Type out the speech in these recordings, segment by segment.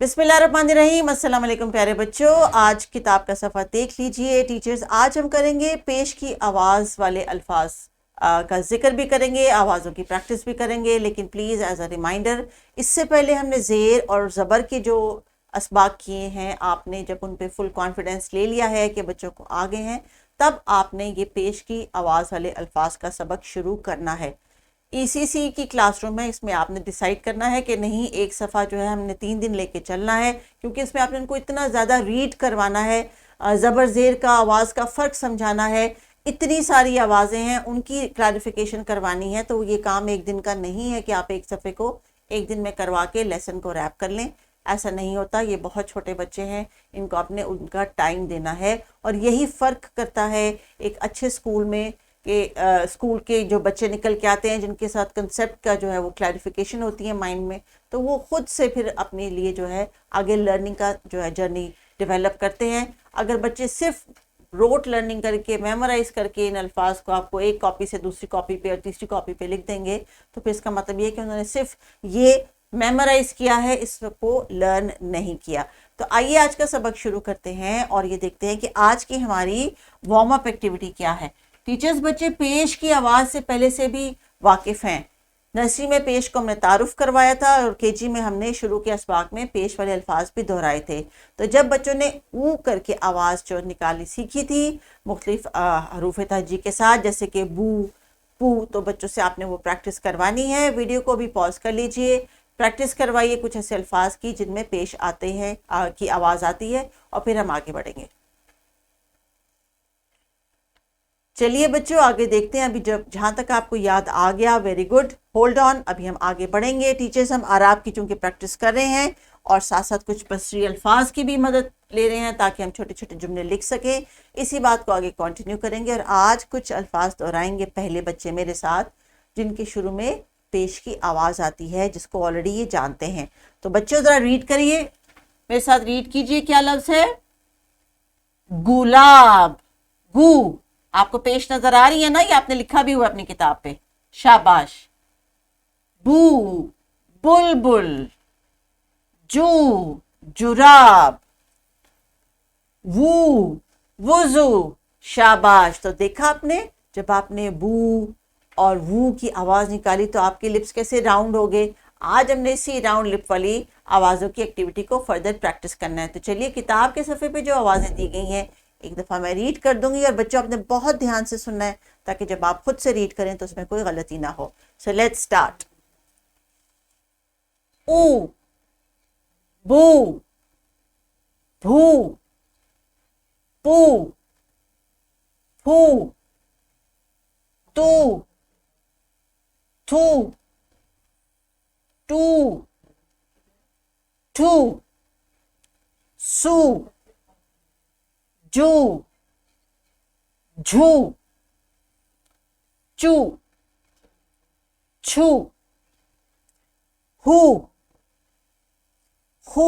बिस्मिल्लाहिर्रहमानिर्रहीम। अस्सलाम वालेकुम प्यारे बच्चों, आज किताब का सफ़ा देख लीजिए। टीचर्स, आज हम करेंगे पेश की आवाज़ वाले अल्फाज का जिक्र भी करेंगे, आवाज़ों की प्रैक्टिस भी करेंगे। लेकिन प्लीज़ एज अ रिमाइंडर, इससे पहले हमने ज़ेर और ज़बर के जो असबाक किए हैं, आपने जब उन पे फुल कॉन्फिडेंस ले लिया है कि बच्चों को आ गए हैं, तब आपने ये पेश की आवाज़ वाले अल्फाज का सबक शुरू करना है। ईसीसी की क्लासरूम है, इसमें आपने डिसाइड करना है कि नहीं, एक सफ़ा जो है हमने 3 दिन लेके चलना है, क्योंकि इसमें आपने उनको इतना ज़्यादा रीड करवाना है, ज़बर ज़ेर का आवाज़ का फ़र्क समझाना है, इतनी सारी आवाज़ें हैं, उनकी क्लैरिफिकेशन करवानी है। तो ये काम एक दिन का नहीं है कि आप एक सफ़े को एक दिन में करवा के लेसन को रैप कर लें, ऐसा नहीं होता। ये बहुत छोटे बच्चे हैं, इनको आपने उनका टाइम देना है। और यही फ़र्क करता है एक अच्छे स्कूल में कि स्कूल के जो बच्चे निकल के आते हैं, जिनके साथ कंसेप्ट का जो है वो क्लैरिफिकेशन होती है माइंड में, तो वो खुद से फिर अपने लिए जो है आगे लर्निंग का जो है जर्नी डेवलप करते हैं। अगर बच्चे सिर्फ रोट लर्निंग करके मेमोराइज करके इन अल्फाज को आपको एक कॉपी से दूसरी कॉपी पे और तीसरी कॉपी पे लिख देंगे, तो फिर इसका मतलब ये है कि उन्होंने सिर्फ ये मेमोराइज किया है, इसको लर्न नहीं किया। तो आइए आज का सबक शुरू करते हैं और ये देखते हैं कि आज की हमारी वार्म अप एक्टिविटी क्या है। टीचर्स, बच्चे पेश की आवाज़ से पहले से भी वाकिफ हैं। नर्सरी में पेश को हमने तारुफ करवाया था और केजी में हमने शुरू के असबाक में पेश वाले अल्फाज भी दोहराए थे। तो जब बच्चों ने ऊ करके आवाज़ जो निकाली सीखी थी मुख्तलिफ हरूफ तहजी के साथ, जैसे कि बू, पू, तो बच्चों से आपने वो प्रैक्टिस करवानी है। वीडियो को भी पॉज कर लीजिए, प्रैक्टिस करवाइए कुछ ऐसे अल्फाज की जिनमें पेश आते हैं की आवाज़ आती है, और फिर हम आगे बढ़ेंगे। चलिए बच्चों, आगे देखते हैं। अभी जब जहाँ तक आपको याद आ गया, वेरी गुड, होल्ड ऑन, अभी हम आगे बढ़ेंगे। टीचर्स, हम आराब की चूंकि प्रैक्टिस कर रहे हैं और साथ साथ कुछ बसरी अल्फाज की भी मदद ले रहे हैं ताकि हम छोटे छोटे जुमले लिख सकें। इसी बात को आगे कंटिन्यू करेंगे और आज कुछ अल्फाज दोहराएंगे पहले बच्चे मेरे साथ, जिनके शुरू में पेश की आवाज़ आती है, जिसको ऑलरेडी ये जानते हैं। तो बच्चों ज़रा रीड करिए, मेरे साथ रीड कीजिए। क्या लफ्ज़ है? गुलाब। गु, आपको पेश नजर आ रही है ना, ये आपने लिखा भी हुआ अपनी किताब पे, शाबाश। बू, बुलबुल। जू, जुराब। वू, वुजू, शाबाश। तो देखा आपने, जब आपने बू और वू की आवाज निकाली तो आपके लिप्स कैसे राउंड हो गए। आज हमने इसी राउंड लिप वाली आवाज़ों की एक्टिविटी को फर्दर प्रैक्टिस करना है। तो चलिए, किताब के सफ़े पे जो आवाज़ें दी गई हैं एक दफ़ा मैं रीड कर दूंगी और बच्चों आपने बहुत ध्यान से सुनना है, ताकि जब आप खुद से रीड करें तो उसमें कोई गलती ना हो। So let's start. ऊ, बू, भू, पू, फू, तू, थू, टू, ठू, सू, जू, झू, चू, छू, हू, हू,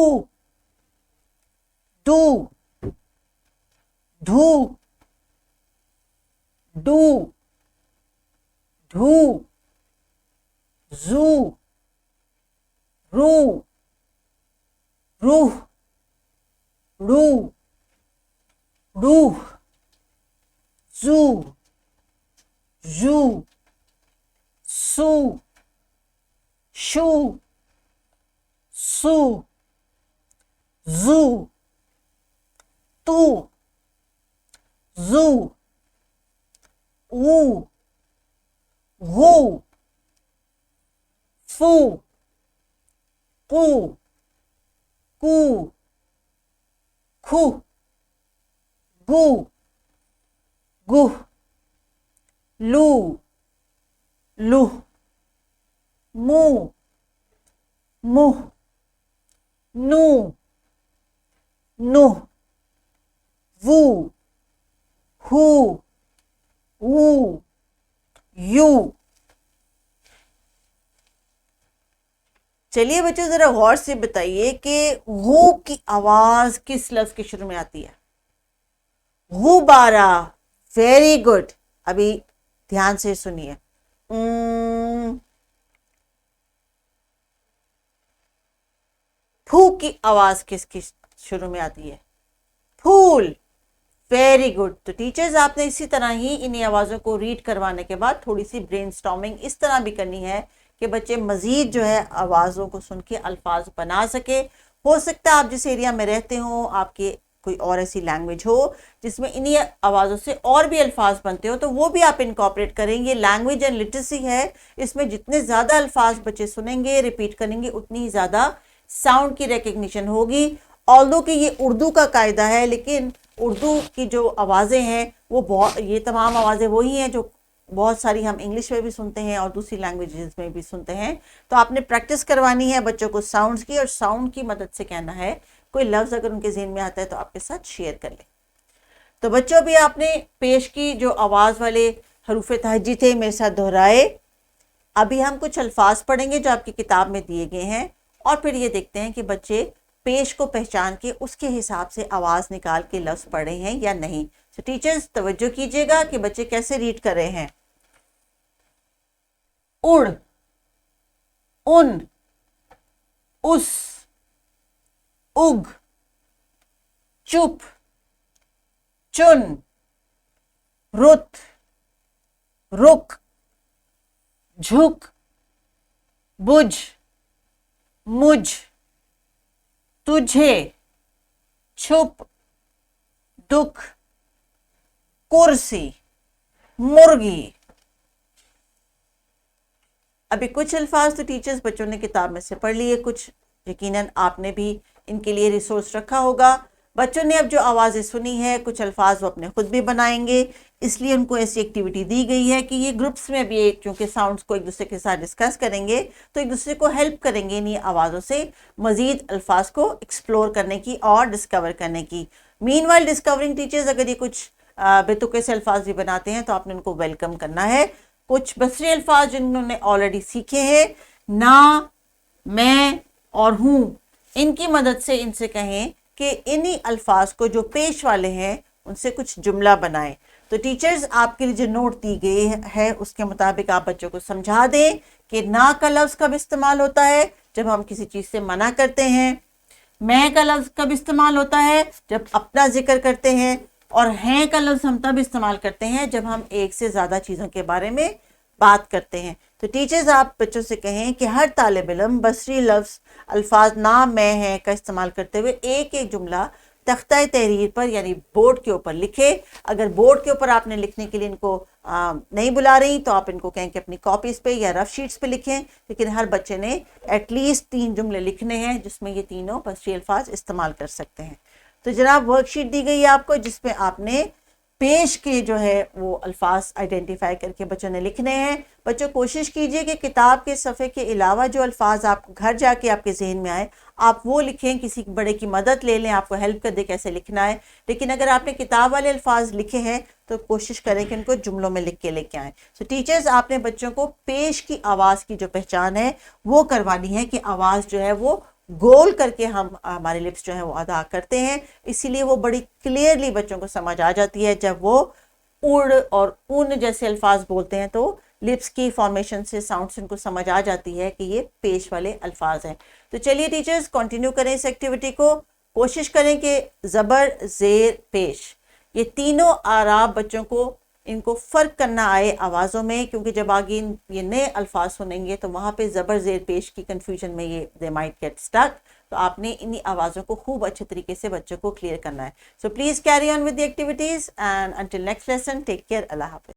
दू, धू, डू, ढू, जू, रू, रूह, रू, रूह, जू, जू, सू, शू, सू, जू, तू, जू, ऊ, गू, फू, कू, कू, खू, गू, गुह, लू, लुह, मुह, मुह, नू, नुह, वू, हू, ऊ, यू। चलिए बच्चों, जरा गौर से बताइए कि गू की आवाज किस लफ्ज के शुरू में आती है? गुब्बारा। Very good. अभी ध्यान से सुनिए। फूक, की आवाज किसकी शुरू में आती है? फूल। Very good. तो टीचर्स आपने इसी तरह ही इन्हीं आवाज़ों को रीड करवाने के बाद थोड़ी सी ब्रेनस्टॉर्मिंग इस तरह भी करनी है कि बच्चे मज़ीद जो है आवाज़ों को सुन के अल्फाज बना सके। हो सकता है आप जिस एरिया में रहते हो आपके कोई और ऐसी लैंग्वेज हो जिसमें इन्हीं आवाज़ों से और भी अल्फाज बनते हो, तो वो भी आप इनकॉर्पोरेट करेंगे। लैंग्वेज एंड लिटरेसी है, इसमें जितने ज़्यादा अल्फाज बच्चे सुनेंगे, रिपीट करेंगे, उतनी ही ज़्यादा साउंड की रिकग्निशन होगी। ऑल्दो कि ये उर्दू का कायदा है, लेकिन उर्दू की जो आवाज़ें हैं वो बहुत, ये तमाम आवाज़ें वही हैं जो बहुत सारी हम इंग्लिश में भी सुनते हैं और दूसरी लैंग्वेजेस में भी सुनते हैं। तो आपने प्रैक्टिस करवानी है बच्चों को साउंड्स की, और साउंड की मदद से कहना है। कोई लफ्ज़ अगर उनके ज़हन में आता है तो आपके साथ शेयर कर लें। तो बच्चों भी आपने पेश की जो आवाज़ वाले हरूफ तहज्जी थे मेरे साथ दोहराए। अभी हम कुछ अल्फाज पढ़ेंगे जो आपकी किताब में दिए गए हैं, और फिर ये देखते हैं कि बच्चे पेश को पहचान के उसके हिसाब से आवाज़ निकाल के लफ्ज़ पढ़े हैं या नहीं। तो टीचर्स तवज्जो कीजिएगा कि बच्चे कैसे रीड कर रहे हैं। उड़, उन, उस, उग, चुप, चुन, रुत, रुक, झुक, बुझ, मुझ, तुझे, छुप, दुख, कुर्सी, मुर्गी। अभी कुछ अल्फाज तो टीचर्स बच्चों ने किताब में से पढ़ लिए, कुछ यकीनन आपने भी इनके लिए रिसोर्स रखा होगा। बच्चों ने अब जो आवाज़ें सुनी है, कुछ अल्फाज वो अपने खुद भी बनाएंगे, इसलिए उनको ऐसी एक्टिविटी दी गई है कि ये ग्रुप्स में भी चूँकि साउंड्स को एक दूसरे के साथ डिस्कस करेंगे तो एक दूसरे को हेल्प करेंगे इन आवाज़ों से मज़ीद अल्फाज को एक्सप्लोर करने की और डिस्कवर करने की। मीनवाइल डिस्कवरिंग टीचर्स अगर ये कुछ बेतुके से अल्फाज भी बनाते हैं तो आपने उनको वेलकम करना है। कुछ बसरी अल्फाज जिन्होंने ऑलरेडी सीखे हैं, ना, मैं और हूँ, इनकी मदद से इनसे कहें कि इन्हीं अल्फाज को जो पेश वाले हैं उनसे कुछ जुमला बनाएं। तो टीचर्स आपके लिए जो नोट दी गई है उसके मुताबिक आप बच्चों को समझा दें कि ना का लफ्ज़ कब इस्तेमाल होता है, जब हम किसी चीज़ से मना करते हैं। मैं का लफ्ज़ कब इस्तेमाल होता है, जब अपना जिक्र करते हैं। और हैं का लफ्ज़ हम तब इस्तेमाल करते हैं जब हम एक से ज़्यादा चीज़ों के बारे में बात करते हैं। तो टीचर्स आप बच्चों से कहें कि हर तालिब इल्म बसरी लफ्ज़ अल्फाज ना, मैं, है का इस्तेमाल करते हुए एक एक जुमला तख्ता तहरीर पर यानी बोर्ड के ऊपर लिखे। अगर बोर्ड के ऊपर आपने लिखने के लिए इनको नहीं बुला रही तो आप इनको कहें कि अपनी कॉपीज़ पे या रफ शीट्स पे लिखें, लेकिन हर बच्चे ने एटलीस्ट 3 जुमले लिखने हैं जिसमें ये तीनों बसरी अल्फाज इस्तेमाल कर सकते हैं। तो जनाब वर्कशीट दी गई है आपको जिसमें आपने पेश के जो है वो अल्फाज आइडेंटिफाई करके बच्चों ने लिखने हैं। बच्चों कोशिश कीजिए कि किताब के सफ़े के अलावा जो अल्फाज आप घर जाके आपके जहन में आए आप वो लिखें, किसी बड़े की मदद ले लें, आपको हेल्प कर दे कैसे लिखना है। लेकिन अगर आपने किताब वाले अल्फाज लिखे हैं तो कोशिश करें कि उनको जुमलों में लिख के लेके आएँ। तो टीचर्स आपने बच्चों को पेश की आवाज़ की जो पहचान है वो करवानी है कि आवाज़ जो है वो गोल करके हम हमारे लिप्स जो है वो अदा करते हैं, इसीलिए वो बड़ी क्लियरली बच्चों को समझ आ जाती है। जब वो उड़ और उन जैसे अल्फाज बोलते हैं तो लिप्स की फॉर्मेशन से, साउंड से उनको समझ आ जाती है कि ये पेश वाले अल्फाज हैं। तो चलिए टीचर्स कंटिन्यू करें इस एक्टिविटी को। कोशिश करें कि ज़बर, ज़ेर, पेश ये तीनों आराब बच्चों को इनको फ़र्क करना आए आवाज़ों में, क्योंकि जब आगे ये नए अल्फाज सुनेंगे तो वहाँ पे ज़बर, ज़ेर, पेश की कन्फ्यूजन में ये दे माइट गेट स्टक। तो आपने इन्हीं आवाज़ों को खूब अच्छे तरीके से बच्चों को क्लियर करना है। So please carry on with the activities and until next lesson take care. Allah हाफ़िज़।